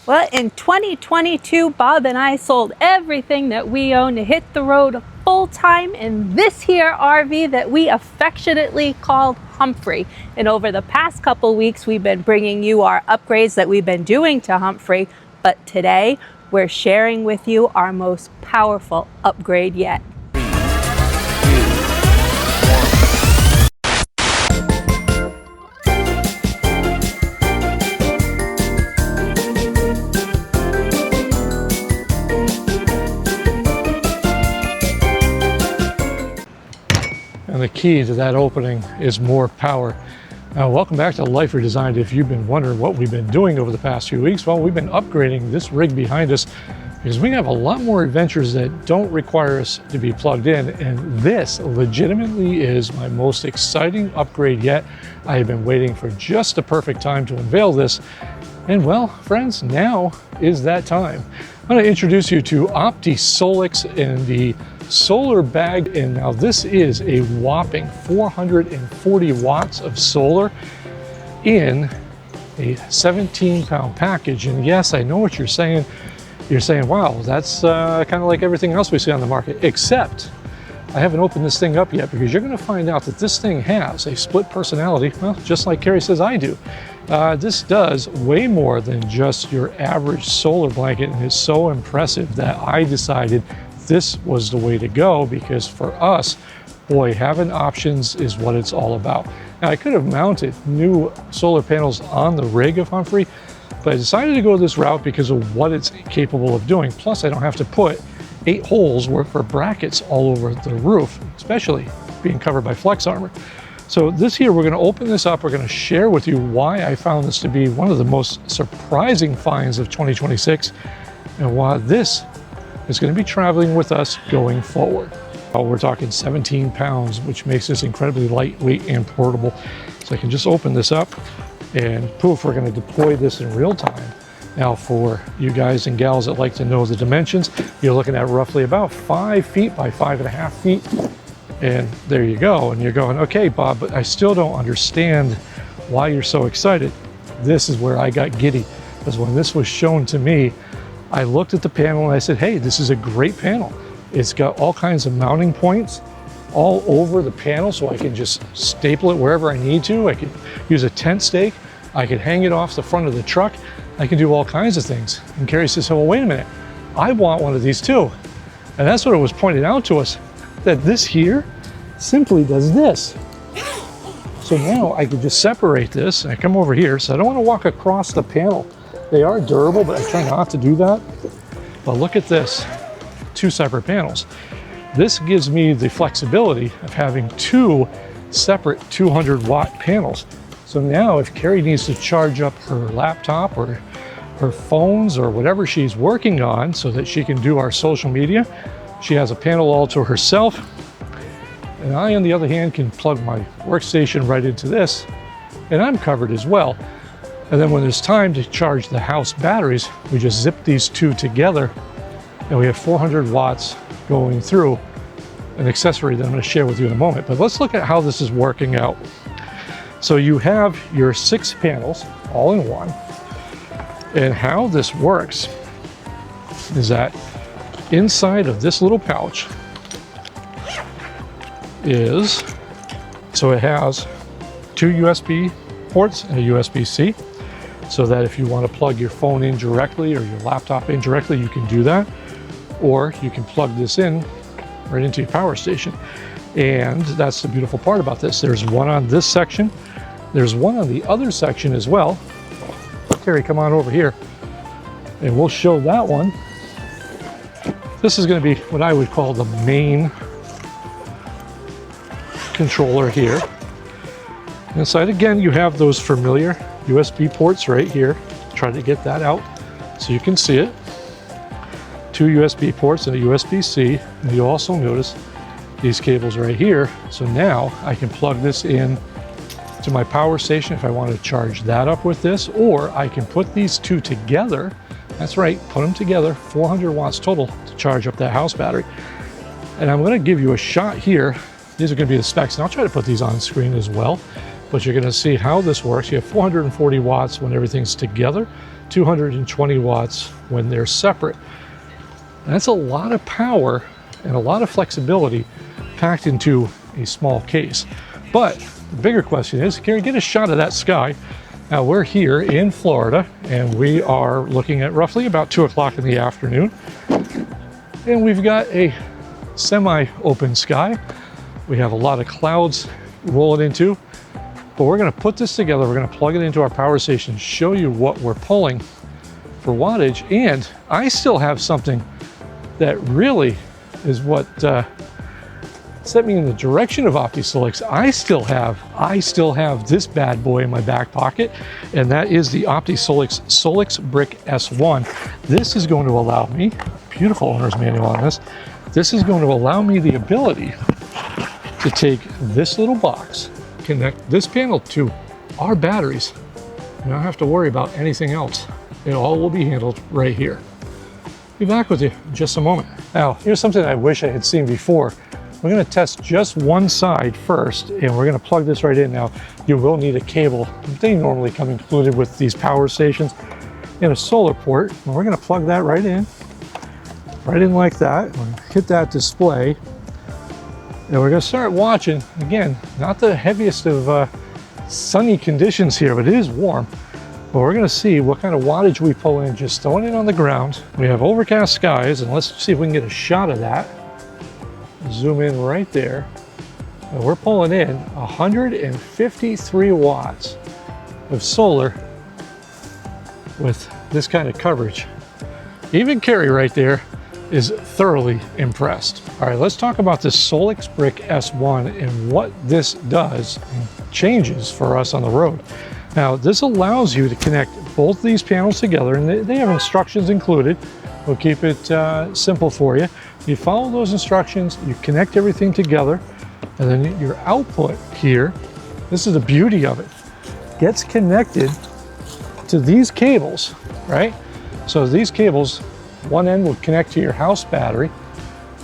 Well, in 2022, Bob and I sold everything that we own to hit the road full time in this here RV that we affectionately called Humphrey. And over the past couple weeks, we've been bringing you our upgrades that we've been doing to Humphrey. But today, we're sharing with you our most powerful upgrade yet. And the key to that opening is more power. Welcome back to Life Redesigned. If you've been wondering what we've been doing over the past few weeks, well, we've been upgrading this rig behind us because we have a lot more adventures that don't require us to be plugged in. And this legitimately is my most exciting upgrade yet. I have been waiting for just the perfect time to unveil this. And well, friends, now is that time. I'm going to introduce you to OPTISOLEX and the SolarBag, and now this is a whopping 440 watts of solar in a 17-pound package. And yes, I know what you're saying. You're saying, wow, that's kind of like everything else we see on the market, except I haven't opened this thing up yet, because you're going to find out that this thing has a split personality, well, just like Carrie says I do. This does way more than just your average solar blanket, and it's so impressive that I decided this was the way to go, because for us, boy, having options is what it's all about. Now, I could have mounted new solar panels on the rig of Humphrey, but I decided to go this route because of what it's capable of doing. Plus, I don't have to put 8 holes worth for brackets all over the roof, especially being covered by flex armor. So this here, we're going to open this up. We're going to share with you why I found this to be one of the most surprising finds of 2026, and why this is going to be traveling with us going forward. We're talking 17 pounds, which makes this incredibly lightweight and portable. So I can just open this up, and poof, we're going to deploy this in real time. Now, for you guys and gals that like to know the dimensions, you're looking at roughly about 5 feet by 5.5 feet. And there you go. And you're going, okay, Bob, but I still don't understand why you're so excited. This is where I got giddy, because when this was shown to me, I looked at the panel and I said, hey, this is a great panel. It's got all kinds of mounting points all over the panel, so I can just staple it wherever I need to. I could use a tent stake. I could hang it off the front of the truck. I can do all kinds of things. And Carrie says, well, wait a minute. I want one of these too. And that's what it was pointed out to us, that this here simply does this. So now I can just separate this, and I come over here. So I don't want to walk across the panel. They are durable, but I try not to do that. But look at this, 2 separate panels. This gives me the flexibility of having 2 separate 200-watt panels. So now if Carrie needs to charge up her laptop or her phones or whatever she's working on so that she can do our social media, she has a panel all to herself. And I, on the other hand, can plug my workstation right into this, and I'm covered as well. And then when there's time to charge the house batteries, we just zip these 2 together, and we have 400 watts going through, an accessory that I'm going to share with you in a moment. But let's look at how this is working out. So you have your 6 panels all in one, and how this works is that inside of this little pouch is, so it has 2 USB ports and a USB-C. So that if you want to plug your phone in directly or your laptop in directly, you can do that. Or you can plug this in right into your power station. And that's the beautiful part about this. There's one on this section. There's one on the other section as well. Carrie, come on over here, and we'll show that one. This is going to be what I would call the main controller here. Inside, again, you have those familiar USB ports right here. Try to get that out so you can see it. 2 USB ports and a USB-C. And you also notice these cables right here. So now I can plug this in to my power station if I want to charge that up with this, or I can put these 2 together. That's right, put them together, 400 watts total to charge up that house battery. And I'm going to give you a shot here. These are going to be the specs, and I'll try to put these on screen as well. But you're going to see how this works. You have 440 watts when everything's together. 220 watts when they're separate. That's a lot of power and a lot of flexibility packed into a small case. But the bigger question is, can you get a shot of that sky? Now we're here in Florida and we are looking at roughly about 2 o'clock in the afternoon. And we've got a semi-open sky. We have a lot of clouds rolling into, but we're gonna put this together. We're gonna plug it into our power station, show you what we're pulling for wattage. And I still have something that really is what set me in the direction of OPTISOLEX. I still have this bad boy in my back pocket, and that is the OPTISOLEX SolexBrick S1. This is going to allow me, beautiful owner's manual on this, this is going to allow me the ability to take this little box, connect this panel to our batteries, and not have to worry about anything else. It all will be handled right here. Be back with you in just a moment. Now, here's something I wish I had seen before. We're going to test just one side first, and we're going to plug this right in. Now, you will need a cable. They normally come included with these power stations, and a solar port. And we're going to plug that right in like that. We're going to hit that display, and we're going to start watching. Again, not the heaviest of sunny conditions here, but it is warm. But we're going to see what kind of wattage we pull in just throwing it on the ground. We have overcast skies, and let's see if we can get a shot of that. Zoom in right there, and we're pulling in 153 watts of solar with this kind of coverage. Even Carrie right there is thoroughly impressed. All right, let's talk about this SolexBrick S1 and what this does and changes for us on the road. Now, this allows you to connect both these panels together, and they have instructions included. We'll keep it simple for you. You follow those instructions, you connect everything together, and then your output here, this is the beauty of it, gets connected to these cables, right? So these cables, one end will connect to your house battery.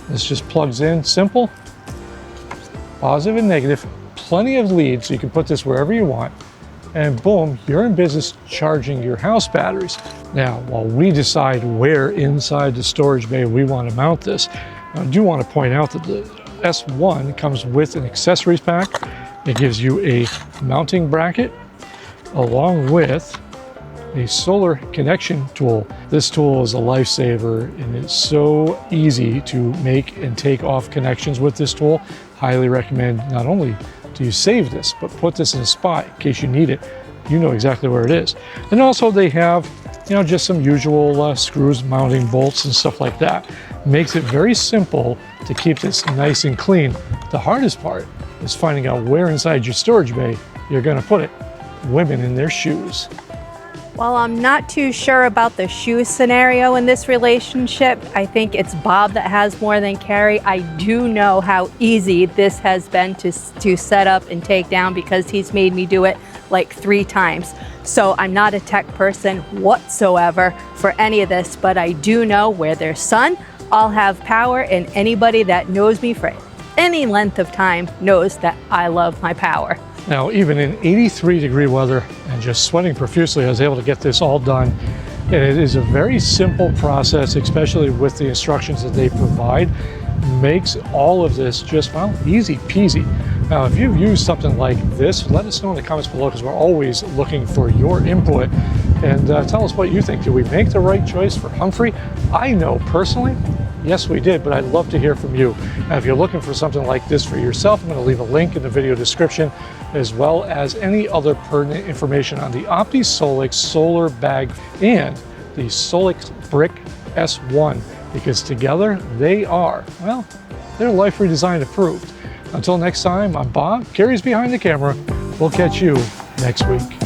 This just plugs in, simple, positive and negative, plenty of leads, so you can put this wherever you want. And boom, you're in business charging your house batteries. Now, while we decide where inside the storage bay we want to mount this, I do want to point out that the S1 comes with an accessories pack. It gives you a mounting bracket along with a solar connection tool. This tool is a lifesaver, and it's so easy to make and take off connections with this tool. Highly recommend not only do you save this, but put this in a spot in case you need it. You know exactly where it is. And also they have, you know, just some usual screws, mounting bolts and stuff like that. Makes it very simple to keep this nice and clean. The hardest part is finding out where inside your storage bay you're gonna put it. Women in their shoes. Well, I'm not too sure about the shoe scenario in this relationship. I think it's Bob that has more than Carrie. I do know how easy this has been to set up and take down because he's made me do it like 3 times. So I'm not a tech person whatsoever for any of this, but I do know where there's sun, I'll have power, and anybody that knows me for any length of time knows that I love my power. Now, even in 83-degree weather and just sweating profusely, I was able to get this all done. And it is a very simple process, especially with the instructions that they provide. Makes all of this just, well, easy peasy. Now, if you've used something like this, let us know in the comments below, because we're always looking for your input. And tell us what you think. Did we make the right choice for Humphrey? I know personally, yes, we did, but I'd love to hear from you. Now, if you're looking for something like this for yourself, I'm going to leave a link in the video description, as well as any other pertinent information on the OPTISOLEX SolarBag and the SolexBrick S1, because together they are, well, they're Life Redesigned approved. Until next time, I'm Bob. Carrie's behind the camera. We'll catch you next week.